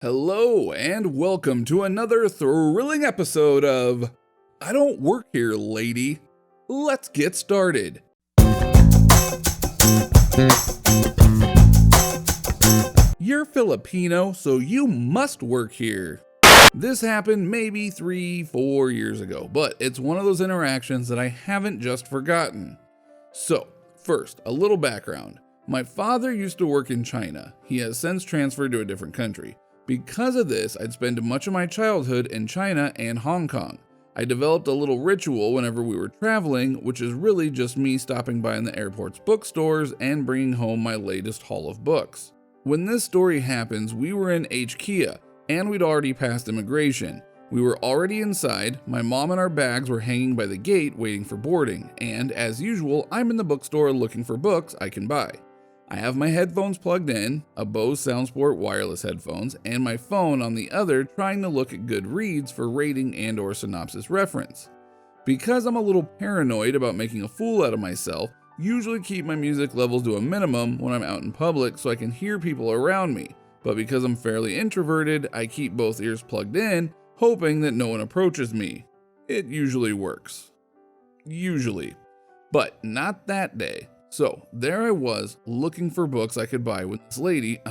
Hello, and welcome to another thrilling episode of I Don't Work Here, Lady. Let's get started. You're Filipino, so you must work here. This happened maybe 3-4 years ago, but it's one of those interactions that I haven't just forgotten. So, first, a little background. My father used to work in China. He has since transferred to a different country. Because of this, I'd spend much of my childhood in China and Hong Kong. I developed a little ritual whenever we were traveling, which is really just me stopping by in the airport's bookstores and bringing home my latest haul of books. When this story happens, we were in HKIA, and we'd already passed immigration. We were already inside, my mom and our bags were hanging by the gate waiting for boarding, and as usual, I'm in the bookstore looking for books I can buy. I have my headphones plugged in, a Bose SoundSport wireless headphones, and my phone on the other trying to look at good reads for rating and or synopsis reference. Because I'm a little paranoid about making a fool out of myself, usually keep my music levels to a minimum when I'm out in public so I can hear people around me, but because I'm fairly introverted, I keep both ears plugged in, hoping that no one approaches me. It usually works. Usually. But not that day. So there I was, looking for books I could buy when this lady,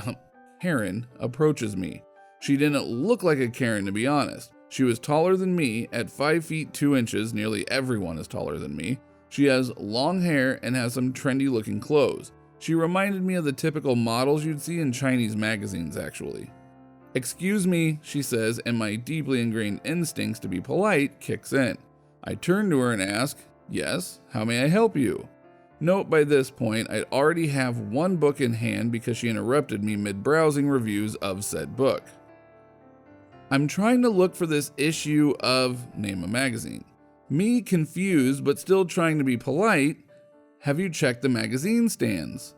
Karen, approaches me. She didn't look like a Karen, to be honest. She was taller than me, at 5 feet 2 inches, nearly everyone is taller than me. She has long hair and has some trendy looking clothes. She reminded me of the typical models you'd see in Chinese magazines, actually. "Excuse me," she says, and my deeply ingrained instincts to be polite kicks in. I turn to her and ask, "Yes, how may I help you?" Note by this point, I'd already have one book in hand because she interrupted me mid-browsing reviews of said book. "I'm trying to look for this issue of," name a magazine. Me, confused but still trying to be polite, "Have you checked the magazine stands?"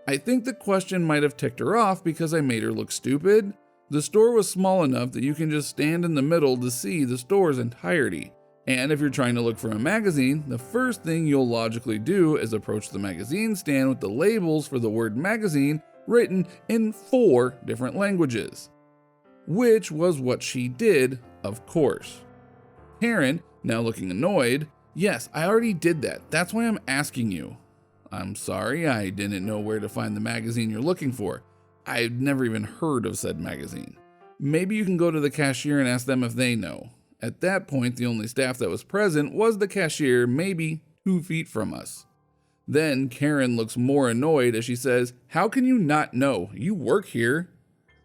I think the question might have ticked her off because I made her look stupid. The store was small enough that you can just stand in the middle to see the store's entirety. And if you're trying to look for a magazine, the first thing you'll logically do is approach the magazine stand with the labels for the word magazine written in 4 different languages. Which was what she did, of course. Karen, now looking annoyed, "Yes, I already did that. That's why I'm asking you." "I'm sorry, I didn't know where to find the magazine you're looking for. I've never even heard of said magazine." "Maybe you can go to the cashier and ask them if they know." At that point, the only staff that was present was the cashier, maybe 2 feet from us. Then Karen looks more annoyed as she says, "How can you not know? You work here."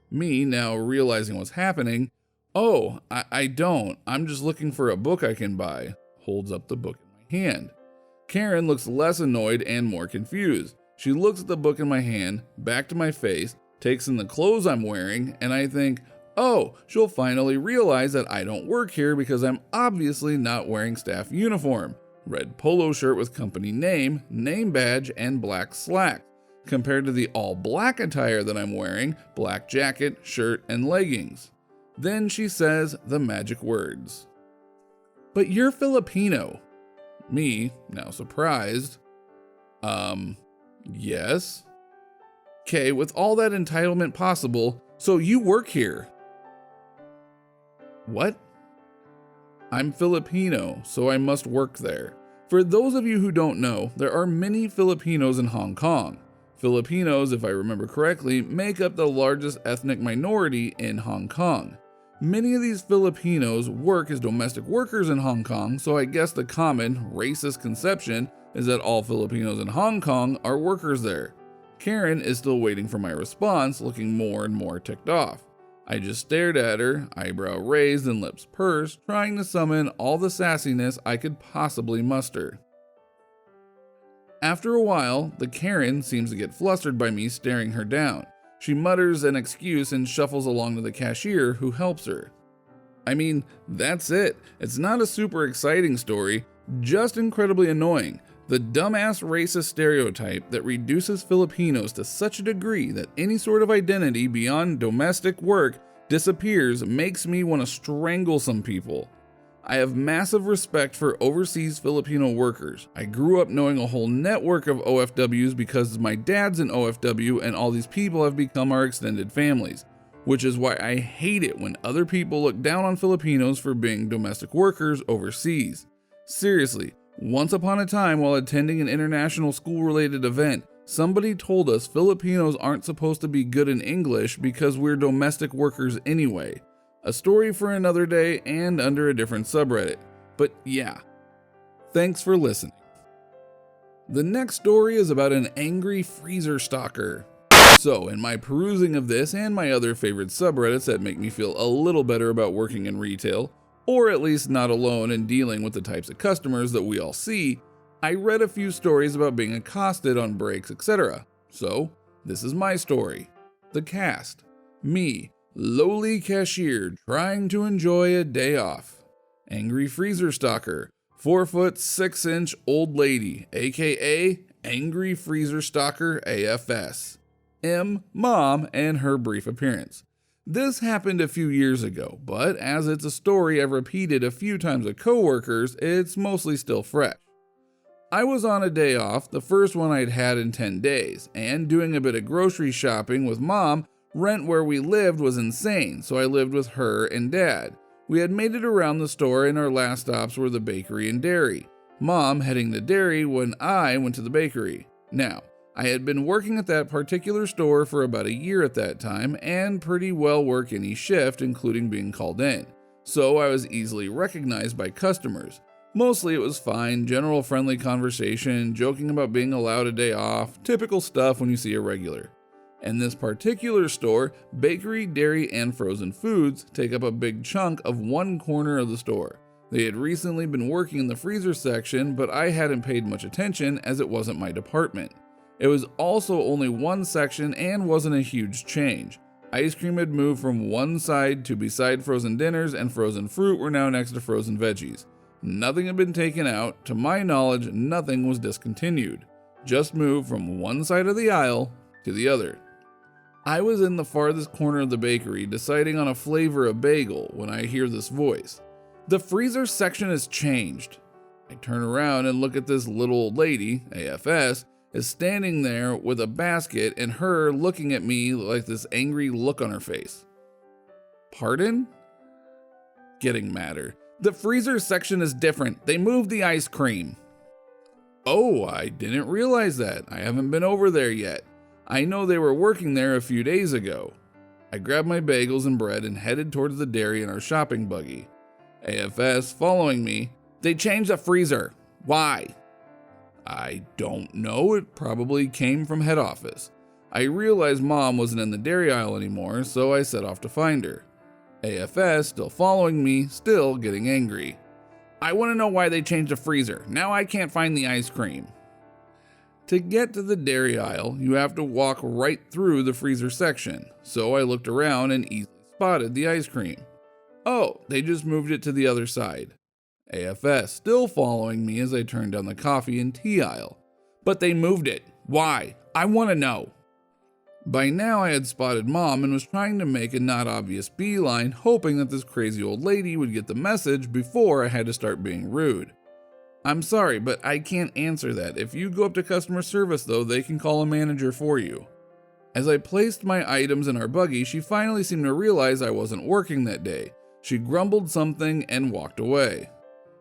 Me, now realizing what's happening, "Oh, I don't. I'm just looking for a book I can buy." Holds up the book in my hand. Karen looks less annoyed and more confused. She looks at the book in my hand, back to my face, takes in the clothes I'm wearing, and I think, oh, she'll finally realize that I don't work here because I'm obviously not wearing staff uniform. Red polo shirt with company name, name badge, and black slacks, compared to the all black attire that I'm wearing, black jacket, shirt, and leggings. Then she says the magic words. "But you're Filipino." Me, now surprised. Yes. "Okay, with all that entitlement possible, so you work here." "What?" "I'm Filipino, so I must work there." For those of you who don't know, there are many Filipinos in Hong Kong. Filipinos, if I remember correctly, make up the largest ethnic minority in Hong Kong. Many of these Filipinos work as domestic workers in Hong Kong, so I guess the common, racist conception is that all Filipinos in Hong Kong are workers there. Karen is still waiting for my response, looking more and more ticked off. I just stared at her, eyebrow raised and lips pursed, trying to summon all the sassiness I could possibly muster. After a while, the Karen seems to get flustered by me staring her down. She mutters an excuse and shuffles along to the cashier, who helps her. I mean, that's it. It's not a super exciting story, just incredibly annoying. The dumbass racist stereotype that reduces Filipinos to such a degree that any sort of identity beyond domestic work disappears makes me want to strangle some people. I have massive respect for overseas Filipino workers. I grew up knowing a whole network of OFWs because my dad's an OFW and all these people have become our extended families. which is why I hate it when other people look down on Filipinos for being domestic workers overseas. Seriously, once upon a time while attending an international school-related event, somebody told us Filipinos aren't supposed to be good in English because we're domestic workers anyway. A story for another day and under a different subreddit. But yeah, thanks for listening. The next story is about an angry freezer stalker. So, in my perusing of this and my other favorite subreddits that make me feel a little better about working in retail, or at least not alone in dealing with the types of customers that we all see, I read a few stories about being accosted on breaks, etc. So, this is my story. The cast. Me, lowly cashier trying to enjoy a day off. Angry freezer stalker. 4'6" old lady, aka Angry Freezer Stalker AFS. M, mom, and her brief appearance. This happened a few years ago, but as it's a story I've repeated a few times with coworkers, it's mostly still fresh. I was on a day off, the first one I'd had in 10 days, and doing a bit of grocery shopping with mom. Rent where we lived was insane, so I lived with her and dad. We had made it around the store and our last stops were the bakery and dairy. Mom heading to dairy when I went to the bakery. Now, I had been working at that particular store for about a year at that time and pretty well work any shift, including being called in. So I was easily recognized by customers. Mostly it was fine, general friendly conversation, joking about being allowed a day off, typical stuff when you see a regular. In this particular store, bakery, dairy, and frozen foods take up a big chunk of one corner of the store. They had recently been working in the freezer section, but I hadn't paid much attention as it wasn't my department. It was also only one section and wasn't a huge change. Ice cream had moved from one side to beside frozen dinners, and frozen fruit were now next to frozen veggies. Nothing had been taken out. To my knowledge, nothing was discontinued. Just moved from one side of the aisle to the other. I was in the farthest corner of the bakery deciding on a flavor of bagel when I hear this voice. The freezer section has changed. I turn around and look at this little old lady, AFS, is standing there with a basket and her looking at me like this angry look on her face. Pardon? Getting madder. The freezer section is different. They moved the ice cream. Oh, I didn't realize that. I haven't been over there yet. I know they were working there a few days ago. I grabbed my bagels and bread and headed towards the dairy in our shopping buggy. AFS following me. They changed the freezer. Why? I don't know. It probably came from head office. I realized mom wasn't in the dairy aisle anymore, so I set off to find her. AFS still following me, still getting angry. I want to know why they changed the freezer. Now I can't find the ice cream. To get to the dairy aisle, you have to walk right through the freezer section, so I looked around and easily spotted the ice cream. Oh, they just moved it to the other side. AFS still following me as I turned down the coffee and tea aisle. But they moved it. Why? I want to know. By now I had spotted mom and was trying to make a not obvious beeline, hoping that this crazy old lady would get the message before I had to start being rude. I'm sorry, but I can't answer that. If you go up to customer service though, they can call a manager for you. As I placed my items in our buggy, she finally seemed to realize I wasn't working that day. She grumbled something and walked away.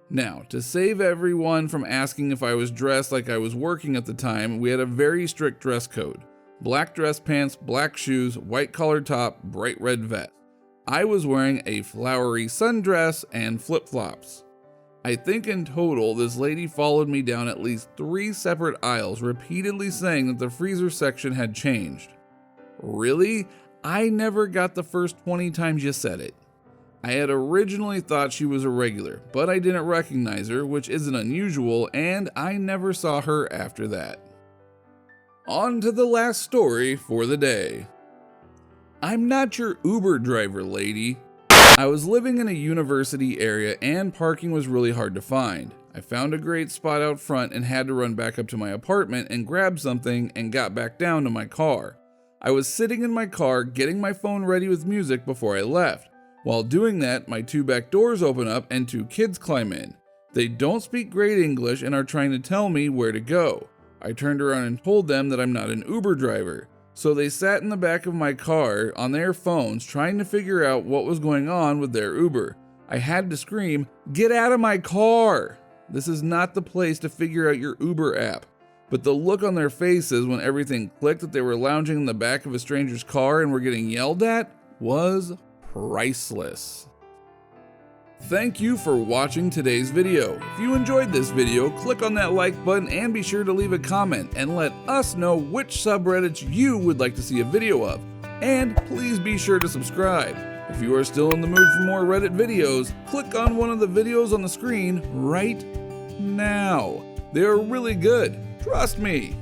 Now, to save everyone from asking if I was dressed like I was working at the time, we had a very strict dress code. Black dress pants, black shoes, white collar top, bright red vest. I was wearing a flowery sundress and flip-flops. I think in total, this lady followed me down at least 3 separate aisles, repeatedly saying that the freezer section had changed. Really? I never got the first 20 times you said it. I had originally thought she was a regular, but I didn't recognize her, which isn't unusual, and I never saw her after that. On to the last story for the day. I'm not your Uber driver, lady. I was living in a university area and parking was really hard to find. I found a great spot out front and had to run back up to my apartment and grab something and got back down to my car. I was sitting in my car getting my phone ready with music before I left. While doing that, my 2 back doors open up and 2 kids climb in. They don't speak great English and are trying to tell me where to go. I turned around and told them that I'm not an Uber driver. So they sat in the back of my car on their phones trying to figure out what was going on with their Uber. I had to scream, "Get out of my car!" This is not the place to figure out your Uber app. But the look on their faces when everything clicked that they were lounging in the back of a stranger's car and were getting yelled at was priceless. Thank you for watching today's video. If you enjoyed this video, click on that like button and be sure to leave a comment and let us know which subreddits you would like to see a video of. And please be sure to subscribe. If you are still in the mood for more Reddit videos, click on one of the videos on the screen right now. They are really good, trust me.